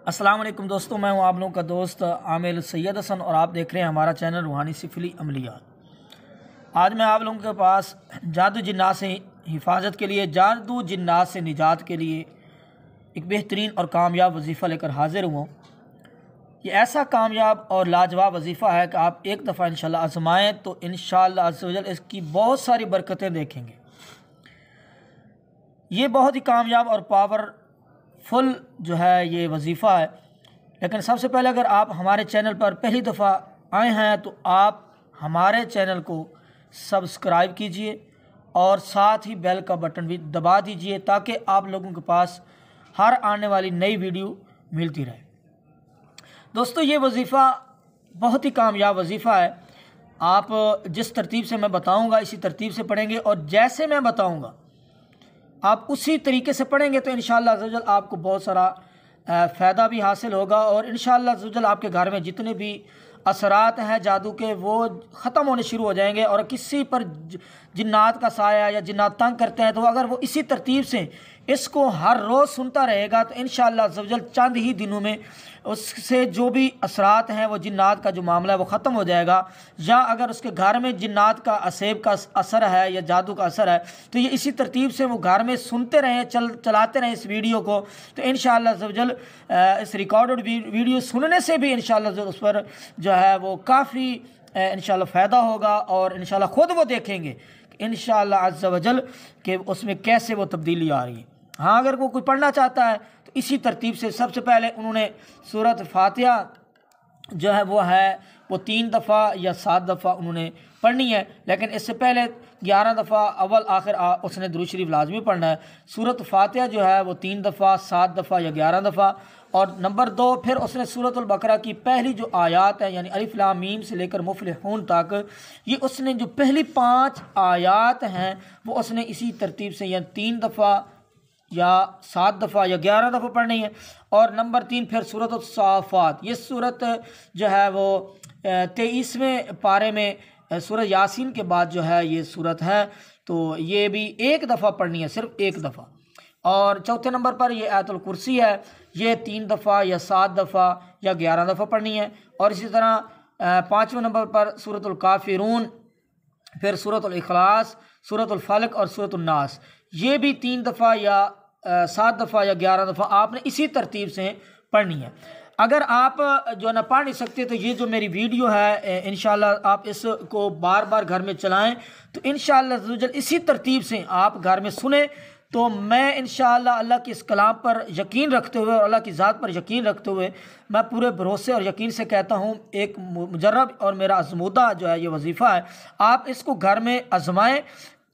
अस्सलाम वालेकुम दोस्तों, मैं हूं आप लोगों का दोस्त आमिर सैयद हसन और आप देख रहे हैं हमारा चैनल रूहानी सिफली अमलियात। आज मैं आप लोगों के पास जादू जिन्नात से हिफाजत के लिए, जादू जिन्नात से निजात के लिए एक बेहतरीन और कामयाब वजीफ़ा लेकर हाज़िर हुआ। ये ऐसा कामयाब और लाजवाब वजीफ़ा है कि आप एक दफ़ा इंशाअल्लाह आज़माएँ तो इंशाअल्लाह अज़्ज़ व जल इसकी बहुत सारी बरकतें देखेंगे। ये बहुत ही कामयाब और पावरफुल जो है ये वजीफ़ा है। लेकिन सबसे पहले अगर आप हमारे चैनल पर पहली दफ़ा आए हैं तो आप हमारे चैनल को सब्सक्राइब कीजिए और साथ ही बेल का बटन भी दबा दीजिए ताकि आप लोगों के पास हर आने वाली नई वीडियो मिलती रहे। दोस्तों, ये वजीफ़ा बहुत ही कामयाब वजीफ़ा है। आप जिस तरतीब से मैं बताऊंगा इसी तरतीब से पढ़ेंगे और जैसे मैं बताऊंगा आप उसी तरीके से पढ़ेंगे तो इंशाअल्लाह अज़्ज़ व जल आपको बहुत सारा फ़ायदा भी हासिल होगा और इंशाअल्लाह अज़्ज़ व जल आपके घर में जितने भी असरात हैं जादू के वो ख़त्म होने शुरू हो जाएंगे। और किसी पर जिन्नात का साया या जिन्नात तंग करते हैं तो अगर वो इसी तरतीब से इसको हर रोज़ सुनता रहेगा तो इंशाअल्लाह अज़्ज़ व जल चंद ही दिनों में उससे जो भी असरात हैं वो जिन्नात का जो मामला है वो ख़त्म हो जाएगा। या अगर उसके घर में जिन्नात का असेब का असर है या जादू का असर है तो ये इसी तरतीब से वो घर में सुनते रहें, चलाते रहें इस वीडियो को, तो इंशाअल्लाह अज़्ज़ व जल इस रिकॉर्डेड वीडियो सुनने से भी इंशाअल्लाह उस पर जो है वो काफ़ी इंशाअल्लाह फ़ायदा होगा और इंशाअल्लाह ख़ुद वो देखेंगे इंशाअल्लाह अज़्ज़ व जल कि उसमें कैसे वो तब्दीली आ रही है। हाँ, अगर वो कोई पढ़ना चाहता है तो इसी तरतीब से सबसे पहले उन्होंने सूरत फातिहा जो है वो 3 दफ़ा या 7 दफ़ा उन्होंने पढ़नी है। लेकिन इससे पहले 11 दफ़ा अव्वल आखिर उसने दुरूद शरीफ लाजमी पढ़ना है। सूरत फातिहा जो है वो 3 दफ़ा, 7 दफ़ा या 11 दफ़ा। और नंबर 2 फिर उसने सूरतुल बकरा की पहली जो आयात है यानी अलिफ लाम मीम से लेकर मुफ़लिहून तक, ये उसने जो पहली 5 आयात हैं वो उसने इसी तरतीब से या 3 दफ़ा या 7 दफ़ा या 11 दफ़ा पढ़नी है। और नंबर 3 फिर सूरत साफ़ात, ये सूरत जो है वो 23वें पारे में सूरत यासीन के बाद जो है ये सूरत है, तो ये भी 1 दफ़ा पढ़नी है, सिर्फ 1 दफ़ा। और चौथे नंबर पर ये आयतुल कुर्सी है, ये 3 दफ़ा या 7 दफ़ा या 11 दफ़ा पढ़नी है। और इसी तरह 5वें नंबर पर सूरतुल काफिरून, फिर सूरतुल इखलास, सूरतुल फलक और सूरतुल नास, ये भी 3 दफ़ा या 7 दफ़ा या 11 दफ़ा आपने इसी तरतीब से पढ़नी है। अगर आप जो है ना पढ़ नहीं सकते तो ये जो मेरी वीडियो है इंशाअल्लाह आप इसको बार बार घर में चलाएं तो इंशाअल्लाह इसी तरतीब से आप घर में सुने तो मैं इंशाअल्लाह अल्लाह के इस कलाम पर यकीन रखते हुए और अल्लाह की ज़ात पर यकीन रखते हुए मैं पूरे भरोसे और यकीन से कहता हूँ, एक मुजर्रब और मेरा आज़मूदा जो है ये वजीफ़ा है, आप इसको घर में आज़माएं,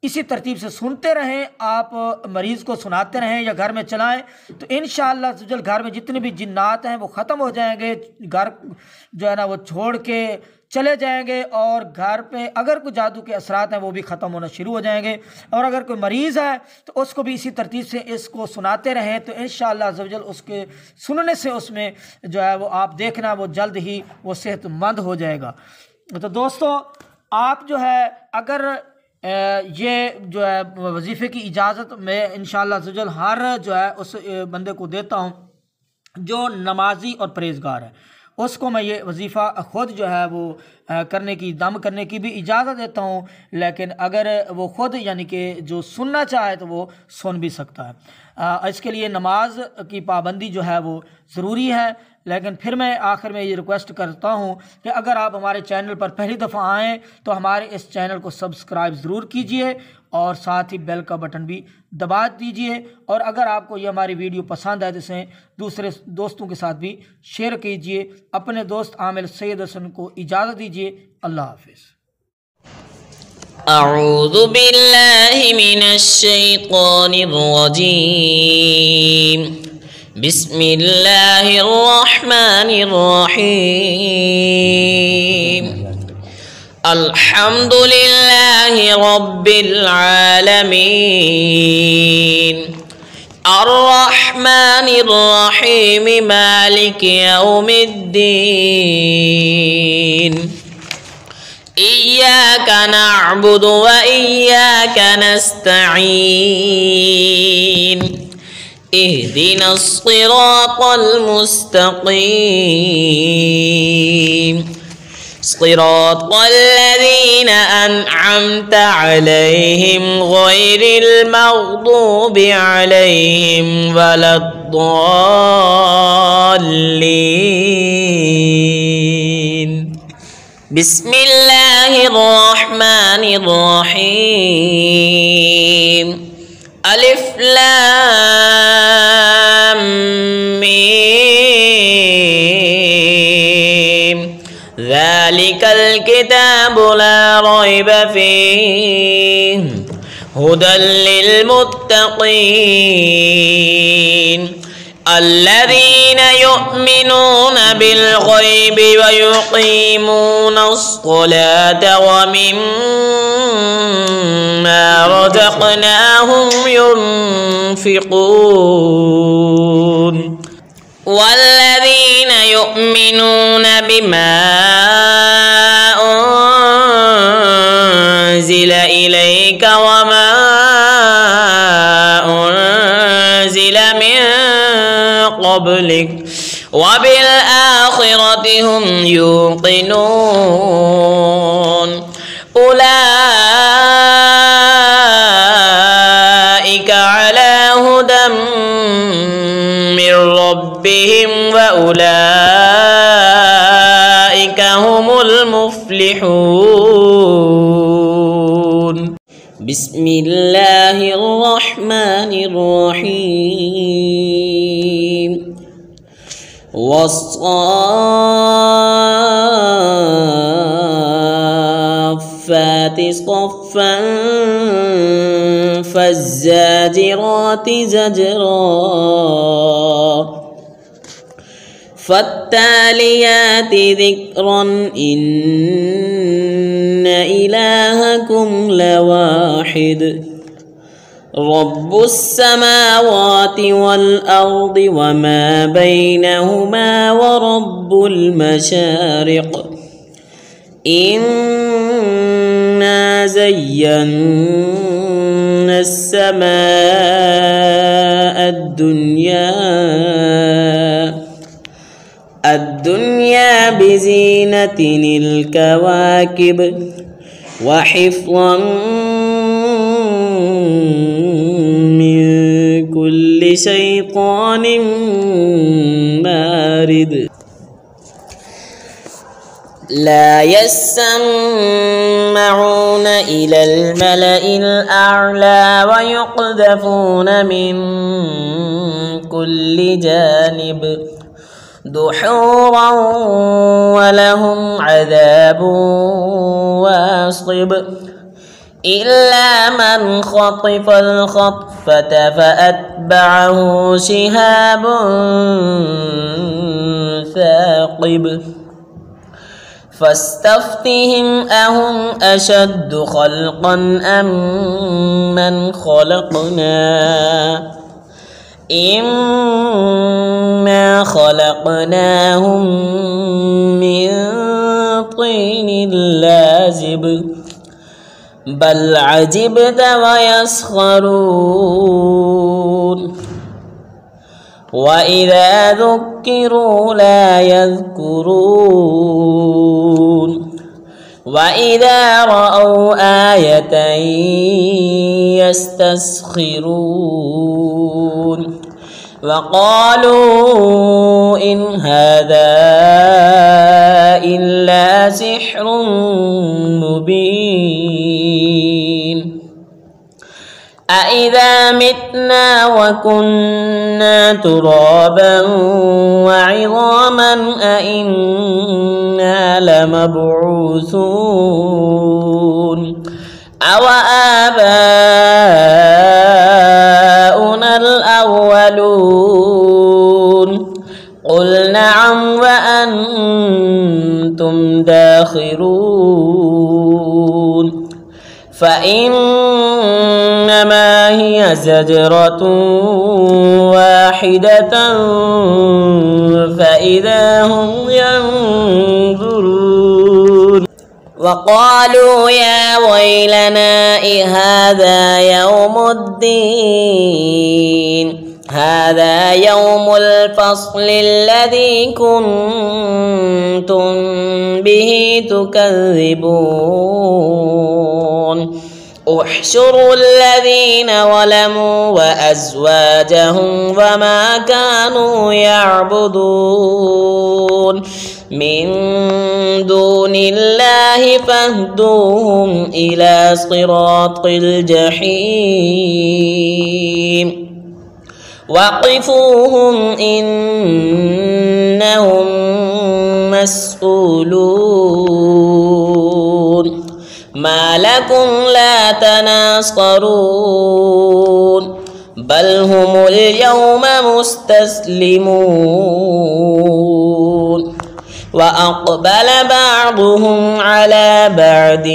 इसी तरतीब से सुनते रहें, आप मरीज़ को सुनाते रहें या घर में चलाएं तो इंशाअल्लाह अज़्ज़ घर में जितने भी जिन्नात हैं वो ख़त्म हो जाएंगे, घर जो है ना वो छोड़ के चले जाएंगे और घर पे अगर कोई जादू के असरात हैं वो भी ख़त्म होना शुरू हो जाएंगे। और अगर कोई मरीज़ है तो उसको भी इसी तरतीब से इसको सुनाते रहें तो इंशाअल्लाह अज़्ज़ उसके सुनने से उसमें जो है वो आप देखना वो जल्द ही वो सेहतमंद हो जाएगा। तो दोस्तों, आप जो है अगर ये जो है वजीफ़े की इजाज़त मैं इंशाअल्लाह अज़्ज़ वजल हर जो है उस बंदे को देता हूँ जो नमाजी और परहेज़गार है, उसको मैं ये वजीफ़ा ख़ुद जो है वो करने की दम करने की भी इजाज़त देता हूँ। लेकिन अगर वो ख़ुद यानी कि जो सुनना चाहे तो वो सुन भी सकता है। इसके लिए नमाज की पाबंदी जो है वो ज़रूरी है। लेकिन फिर मैं आखिर में ये रिक्वेस्ट करता हूँ कि अगर आप हमारे चैनल पर पहली दफ़ा आएँ तो हमारे इस चैनल को सब्सक्राइब ज़रूर कीजिए और साथ ही बेल का बटन भी दबा दीजिए। और अगर आपको ये हमारी वीडियो पसंद आए तो इसे दूसरे दोस्तों के साथ भी शेयर कीजिए। अपने दोस्त आमिर सैयद हसन को इजाज़त दीजिए। अल्लाह हाफ़िज़। अऊज़ु बिल्लाहि मिनश शैतानिर रजीम। बिस्मिल्लाहिर रहमानिर रहीम। अल्हम्दुलिल्लाहि रब्बिल आलमीन। अर्रहमानिर रहीम मालिकि यौमिद्दीन। इय्याका नअबुदु व इय्याका नस्तईन। اهدنا الصراط المستقيم صراط الذين أنعمت عليهم غير المغضوب عليهم ولا الضالين. بسم الله الرحمن الرحيم. ألف لام ميم ذلك الكتاب لا ريب فيه هدى للمتقين الذين يؤمنون بالغيب ويقيمون الصلاة ومما رزقناهم ينفقون والذين يؤمنون بما أنزل إليك وما أنزل من قبلك وبالآخرة هم يوقنون أولئك على هدى من ربهم وأولئك هم المفلحون. بسم الله الرحمن الرحيم. والصافات صفا فالزاجرات زجرا فالتاليات ذكرا إن إلهكم لواحد رب السماوات والأرض وما بينهما ورب المشارق إنا زينا السماء الدنيا بزينة الكواكب وحفظا من كل شيطان مارد لا يسمعون إلى الملأ الأعلى ويقذفون من كل جانب دحورا ولهم عذاب واصب إلا من خطف الخطفة فأتبعه شهاب ثاقب فاستفتهم أهم أشد خلقا أم من خلقنا إنا خلقناهم من طين لازب بل عجبت ويسخرون وإذا ذكروا لا يذكرون وإذا رأوا آية يستسخرون وقالوا إن هذا إلا سحر مبين أإذا متنا وكنا ترابا وعظاما أإنا لمبعوثون أو آباؤنا الأولون قل نعم وأنتم داخرون فإنما هي زجرة واحدة فإذا هم ينظرون وقالوا يا ويلنا هذا يوم الدين هذا يوم الفصل الذي كنتم به تكذبون احشروا الذين ظلموا وأزواجهم وما كانوا يعبدون من دون الله فاهدوهم إلى صراط الجحيم وقفوهم إنهم مسؤولون ما لكم لا تناصرون بل هم اليوم مستسلمون وأقبل بعضهم على بعض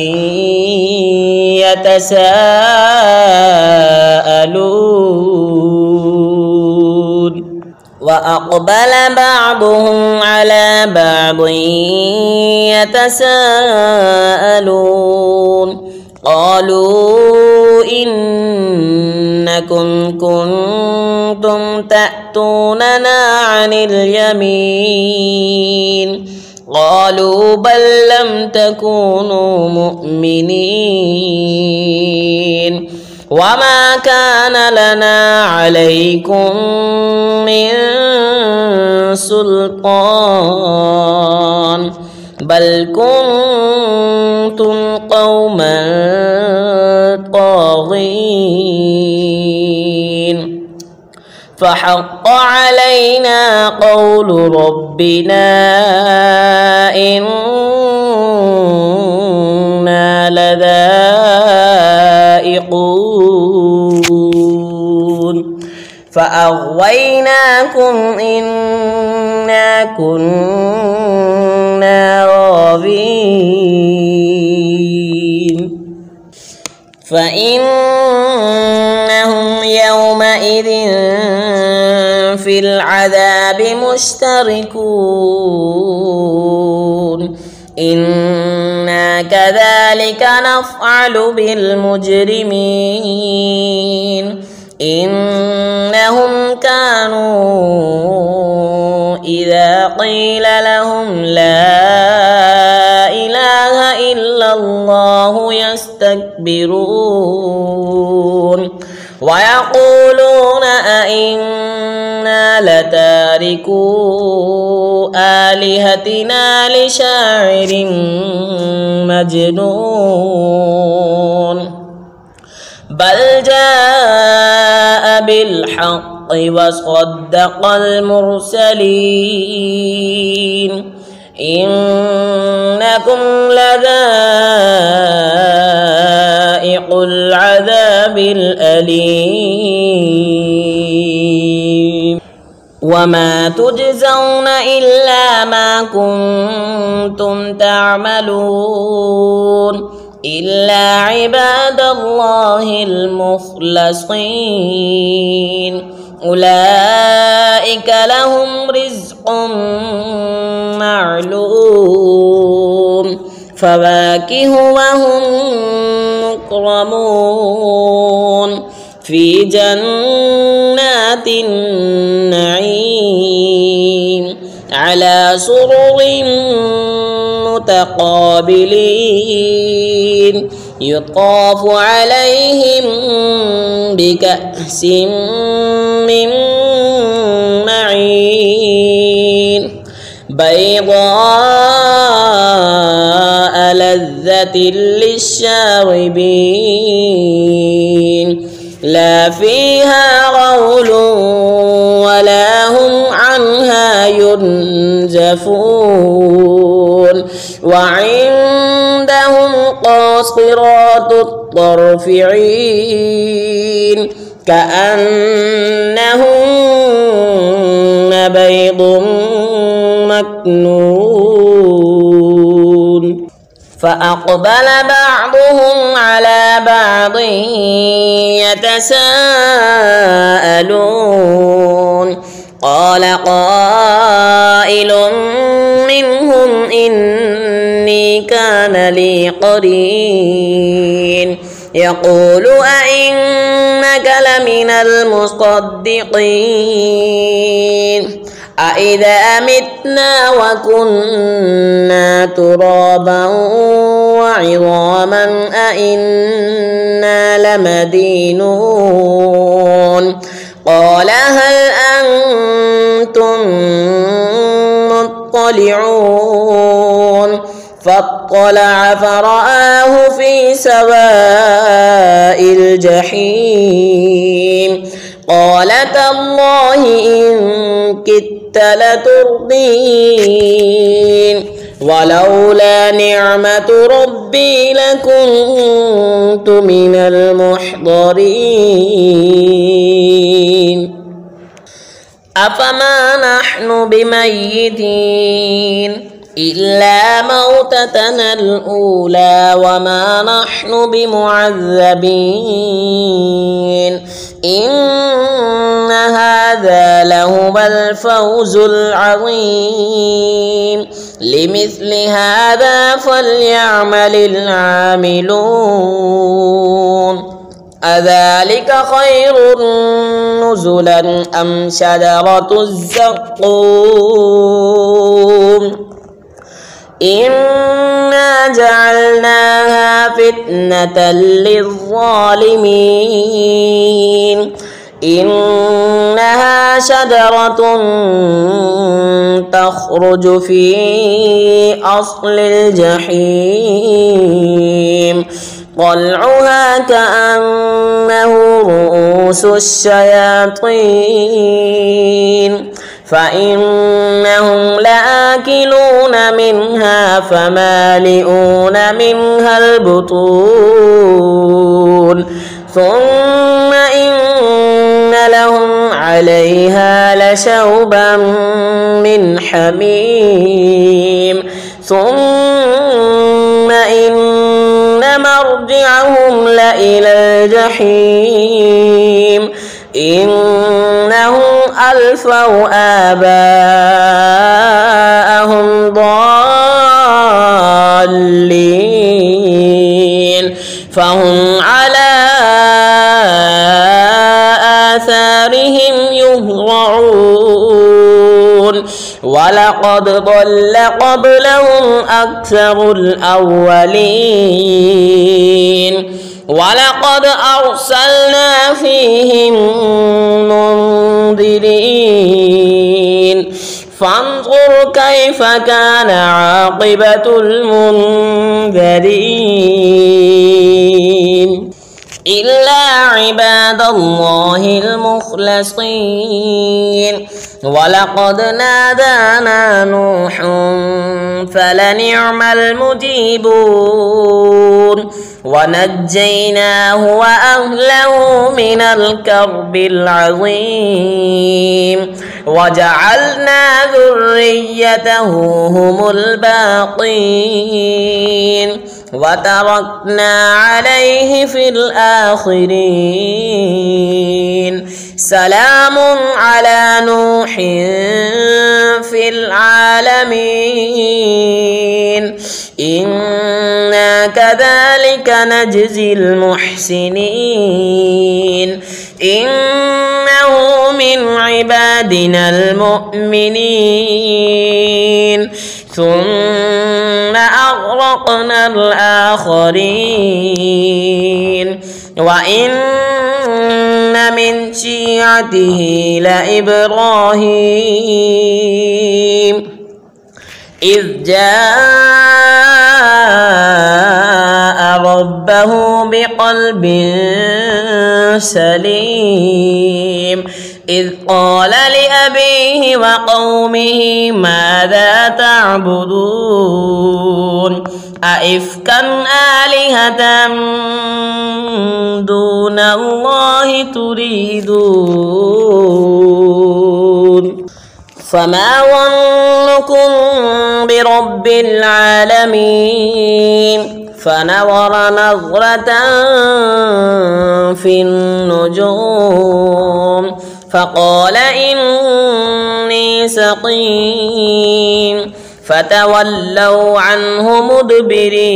يتساءلون قالوا إنكم كنتم تأتوننا عن اليمين قالوا بل لم تكونوا مؤمنين وما كان لنا عليكم من سلطان بل كنتم قوما طاغين فحق علينا قول ربنا إنا لذائقون فأغويناكم إنا كنا غاوين فإنهم يومئذ في العذاب مشتركون إنا كذلك نفعل بالمجرمين إنهم كانوا إذا قيل لهم لا إله إلا الله يستكبرون ويقولون أئنا لتاركو آلهتنا لشاعر مجنون بل جاء بالحق وصدق المرسلين إنكم لذائق العذاب الأليم وما تجزون إلا ما كنتم تعملون إلا عباد الله المخلصين أولئك لهم رزق معلوم فواكه وهم مكرمون في جنات النعيم على سرر متقابلين يطاف عليهم بكأس من معين بيضاء لذة للشاربين لا فيها غول ولا هم عنها ينزفون وعندهم قاصرات الطرف عين كأنهن بيض مكنون فأقبل بعضهم على بعض يتساءلون قال قائل منهم إني كان لي قرين يقول أئنك لمن المصدقين أإذا متنا وكنا ترابا وعظاما أإنا لمدينون قال هل أنتم مطلعون فاطلع فرآه في سواء الجحيم قال تالله إن كدت لتردين ولولا نعمة ربي لكنت من المحضرين أفما نحن بميتين إلا موتتنا الأولى وما نحن بمعذبين إن هذا لهو الفوز العظيم لمثل هذا فليعمل العاملون أذلك خير نزلا أم شجرة الزقوم إنا جعلناها فتنة للظالمين إنها شجرة تخرج في أصل الجحيم طلعها كأنه رؤوس الشياطين فإنهم لآكلون منها فمالئون منها البطون ثم إن لهم عليها لشوبا من حميم ثم إن مرجعهم لإلى الجحيم إنهم ألفوا آباءهم ضالين فهم على آثارهم يهرعون ولقد ضل قبلهم أكثر الأولين ولقد أرسلنا فيهم منذرين فانظر كيف كان عاقبة المنذرين إلا عباد الله المخلصين ولقد نادانا نوح فلنعم المجيبون ونجيناه وأهله من الكرب العظيم وجعلنا ذريته هم الباقين وتركنا عليه في الآخرين سلام على نوح في العالمين إنا كذلك نجزي المحسنين إنه من عبادنا المؤمنين ثم أغرقنا الآخرين وإن من شيعته لإبراهيم إذ جاء ربه بقلب سليم إذ قال لأبيه وقومه ماذا تعبدون أئفكا آلهة دون الله تريدون فما ظنكم برب العالمين فنظر نظرة في النجوم فقال إني سقيم فتولوا عنه مدبرين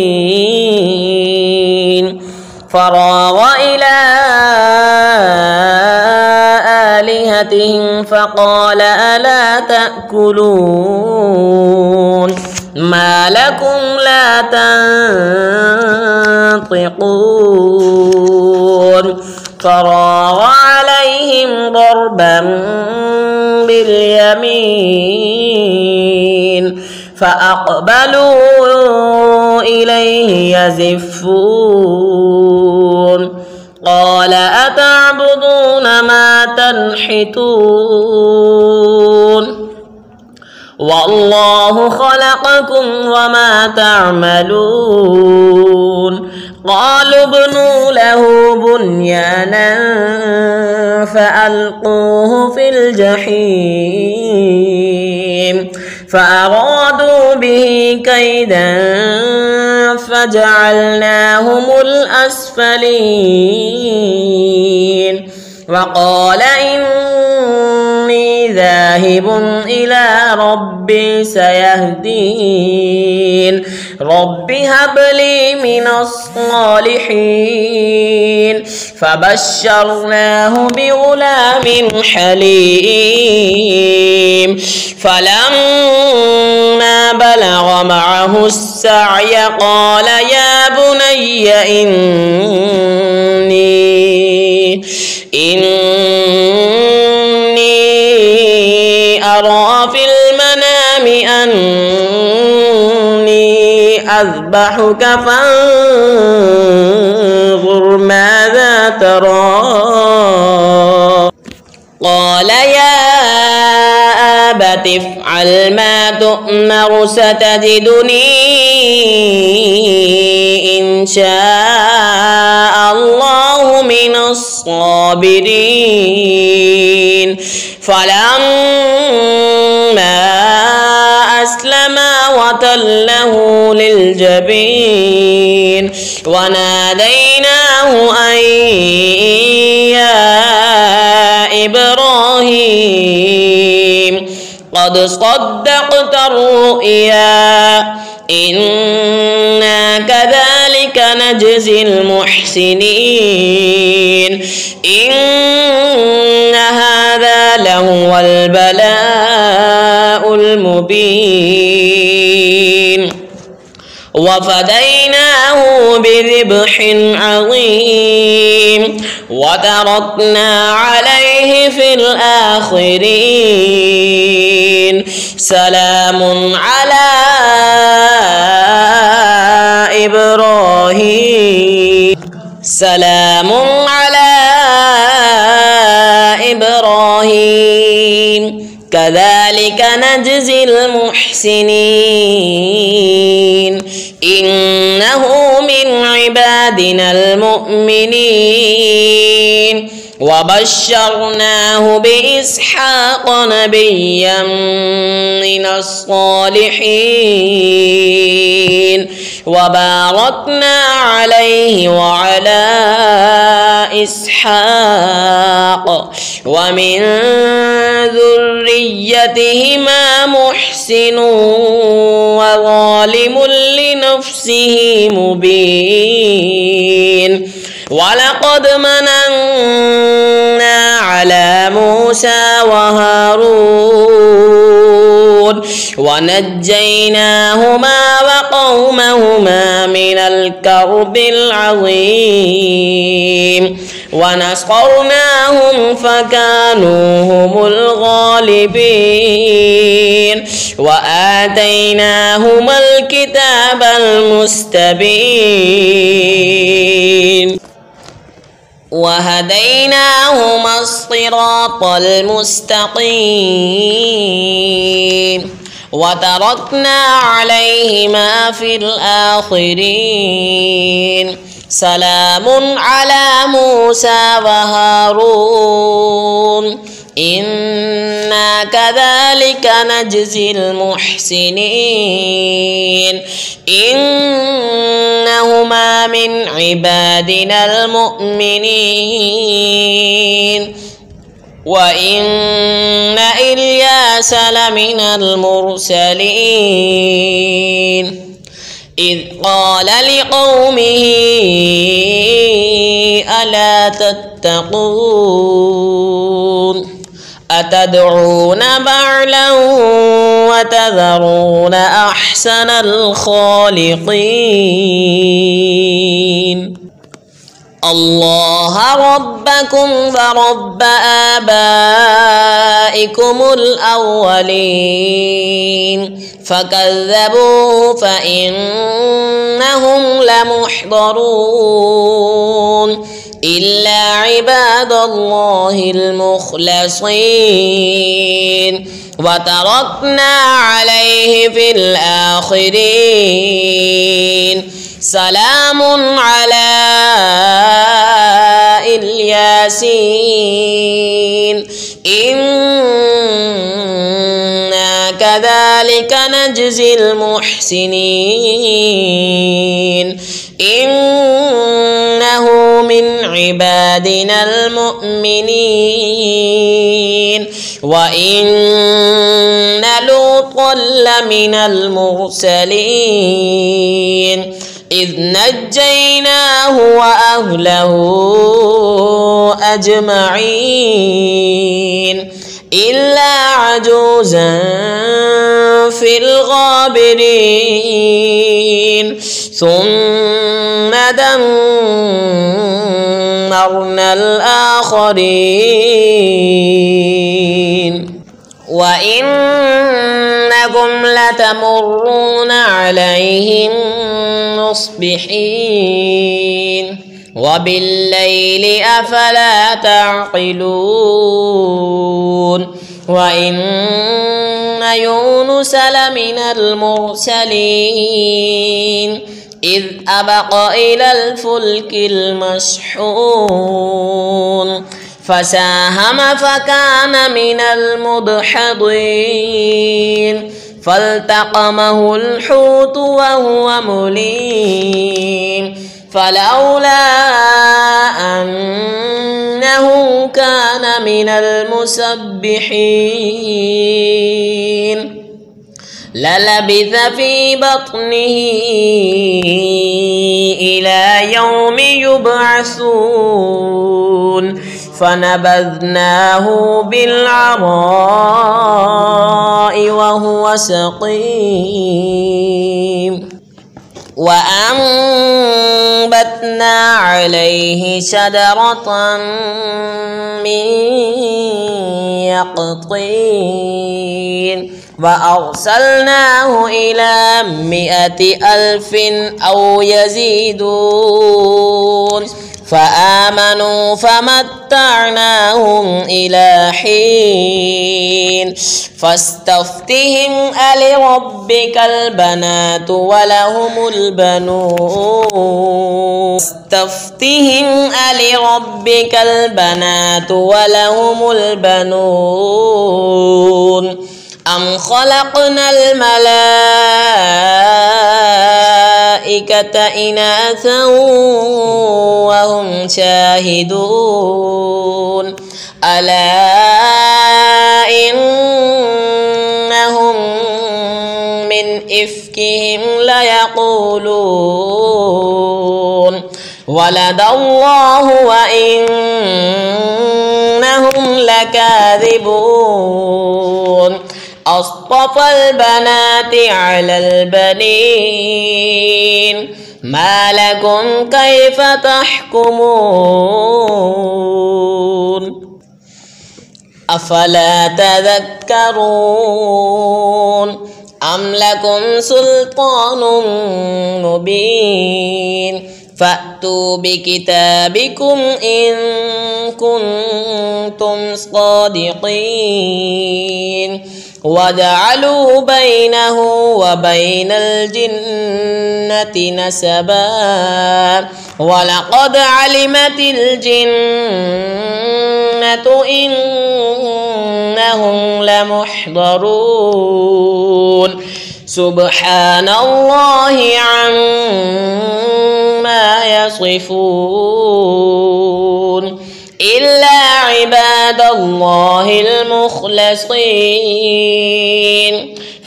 فراغ إلى آلهتهم فقال ألا تأكلون ما لكم لا تنطقون فراغ عليهم ضربا باليمين فأقبلوا إليه يزفون قال أتعبدون ما تنحتون والله خلقكم وما تعملون قالوا ابنوا له بنيانا فألقوه في الجحيم فأرادوا به كيدا فجعلناهم الأسفلين وقال إني ذاهب إلى ربي سيهدين رب هب لي من الصالحين فبشرناه بغلام حليم فلما بلغ معه السعي قال يا بني إني أرى في المنام أني أذبحك فانظر ماذا ترى قال يا أبت افعل ما تؤمر ستجدني إن شاء الله من الصابرين فلما أسلما وتله للجبين وناديناه أن يا إبراهيم قد صدقت الرؤيا إنا كذلك نجزي المحسنين إن هذا لهو البلاء المبين وفديناه بذبح عظيم وتركنا عليه في الآخرين سلام على إبراهيم كذلك نجزي المحسنين إنه من عبادنا المؤمنين وبشرناه بإسحاق نبيا من الصالحين وباركنا عليه وعلى إسحاق ومن ذريتهما محسن وظالم لنفسه مبين ولقد مننا على موسى وهارون ونجيناهما وقومهما من الكرب العظيم ونصرناهم فكانوا هم الغالبين وآتيناهما الكتاب المستبين وهديناهما الصراط المستقيم وتركنا عليهما في الآخرين سلام على موسى وهارون إنا كذلك نجزي المحسنين إنهما من عبادنا المؤمنين وإن إلياس لمن المرسلين إذ قال لقومه ألا تتقون أتدعون بعلا وتذرون أحسن الخالقين الله ربكم ورب آبائكم الأولين فكذبوه فإنهم لمحضرون إلا عباد الله المخلصين وتركنا عليه في الآخرين سلام على الياسين إنا كذلك نجزي المحسنين إنه من عبادنا المؤمنين وإن لوطا لمن المرسلين إذ نجيناه وأهله أجمعين إلا عجوزا في الغابرين ثم دمرنا الآخرين وإنكم لتمرون عليهم مصبحين وبالليل أفلا تعقلون وإن يونس لمن المرسلين إذ أبق إلى الفلك المشحون فساهم فكان من المدحضين فالتقمه الحوت وهو مليم فلولا أنه كان من المسبحين للبث في بطنه إلى يوم يبعثون فنبذناه بالعراء وهو سقيم وأنبتنا عليه شجرة من يقطين وأرسلناه إلى 100,000 أو يزيدون فآمنوا فمتعناهم إلى حين فاستفتهم ألربك البنات ولهم البنون فاستفتهم ألربك البنات ولهم البنون أم خلقنا الملائكة إناثا وهم شاهدون ألا إنهم من إفكهم ليقولون ولد الله وإنهم لكاذبون أصطفى البنات على البنين ما لكم كيف تحكمون أفلا تذكرون أم لكم سلطان مبين فأتوا بكتابكم إن كنتم صادقين وجعلوا بينه وبين الجنة نسبا ولقد علمت الجنة إنهم لمحضرون سبحان الله عما يصفون إلا عباد الله المخلصين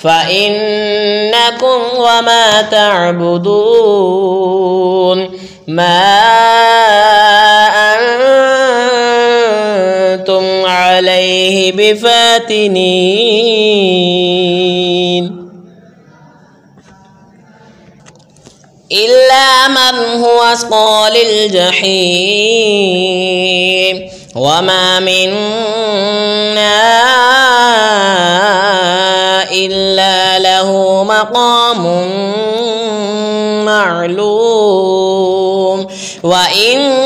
فإنكم وما تعبدون ما أنتم عليه عليه بفاتنين إلا من هو صال الجحيم وما منا إلا له مقام معلوم وإنا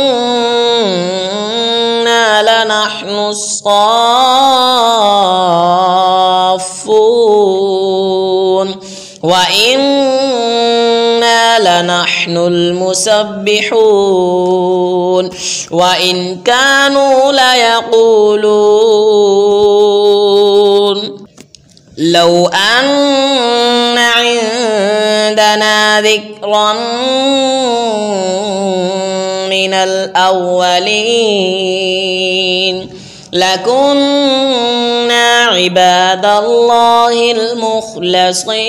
لنحن الصافون وإنا لنحن المسبحون وإن كانوا ليقولون لو أن عندنا ذكرا من الأولين لكنا عباد الله المخلصين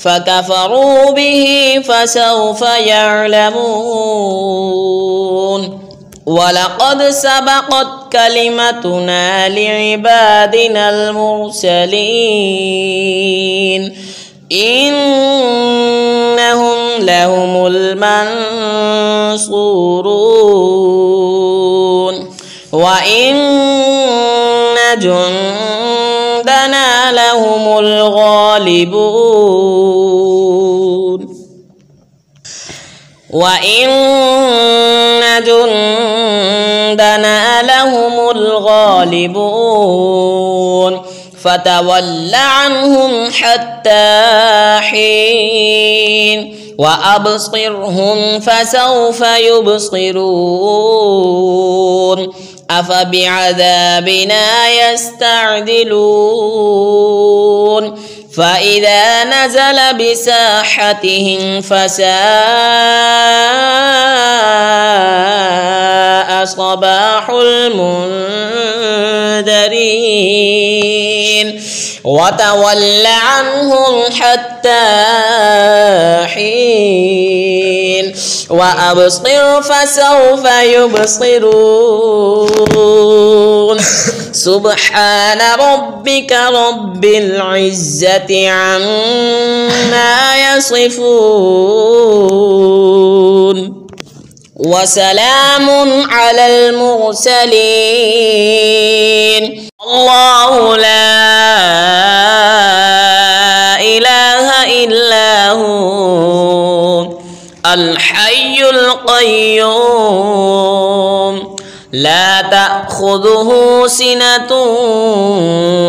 فكفروا به فسوف يعلمون ولقد سبقت كلمتنا لعبادنا المرسلين إنهم لهم المنصورون وإن جندنا لهم الغالبون وإن جندنا لهم الغالبون فتول عنهم حتى حين وأبصرهم فسوف يبصرون أفبعذابنا يستعجلون فإذا نزل بساحتهم فساء صباح المنذرين وتول عنهم حتى حين وأبصر فسوف يبصرون سبحان ربك رب العزة عما يصفون وسلام على المرسلين الله لا إله إلا هو الحي القيوم لا تأخذه سنة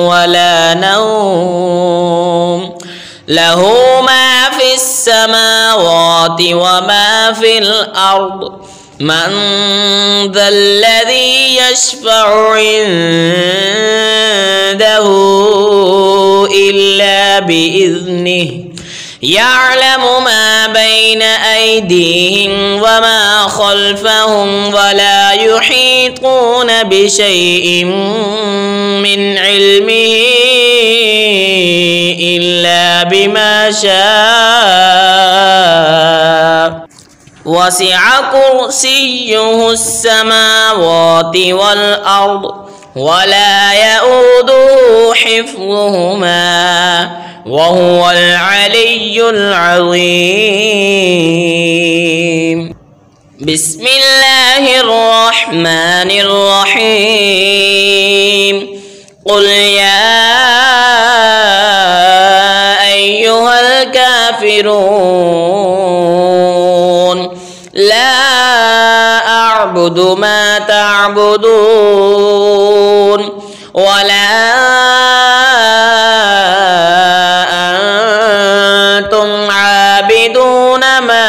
ولا نوم له ما في السماوات وما في الأرض من ذا الذي يشفع عنده إلا بإذنه يعلم ما بين أيديهم وما خلفهم ولا يحيطون بشيء من علمه إلا بما شاء وسع كرسيه السماوات والأرض ولا يؤوده حفظهما وهو العلي العظيم بسم الله الرحمن الرحيم قل يا أيها الكافرون لا أعبد ما تعبدون ولا أنتم عابدون ما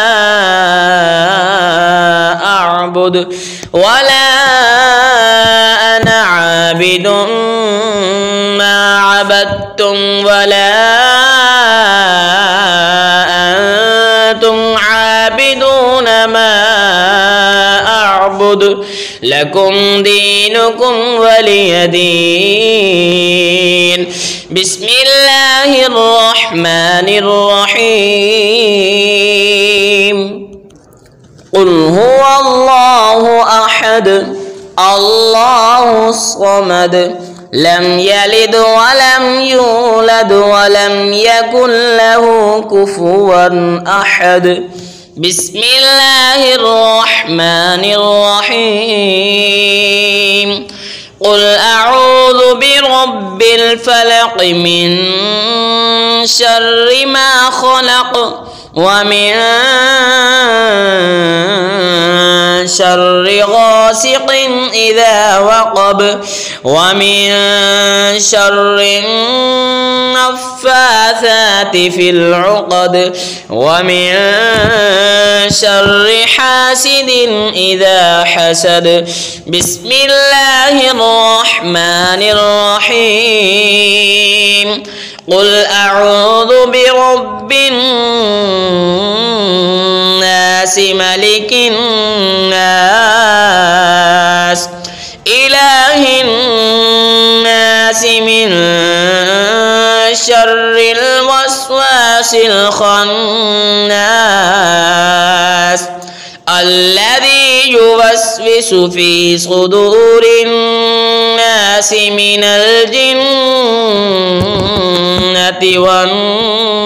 أعبد ولا أنا عابد ما عبدتم ولا أنتم عابدون ما أعبد لكم دينكم ولي دين بسم الله الرحمن الرحيم قل هو الله أحد الله الصمد لم يلد ولم يولد ولم يكن له كفوا أحد. بسم الله الرحمن الرحيم. قل أعوذ برب الفلق من شر ما خلق ومن شر غاسق إذا وقب ومن شر النفاثات في العقد ومن شر حاسد إذا حسد. بسم الله الرحمن الرحيم. قل أعوذ برب الناس ملك الناس إله الناس من شر الوسواس الخناس الذي يوسوس في صدور الناس من الجنة والناس.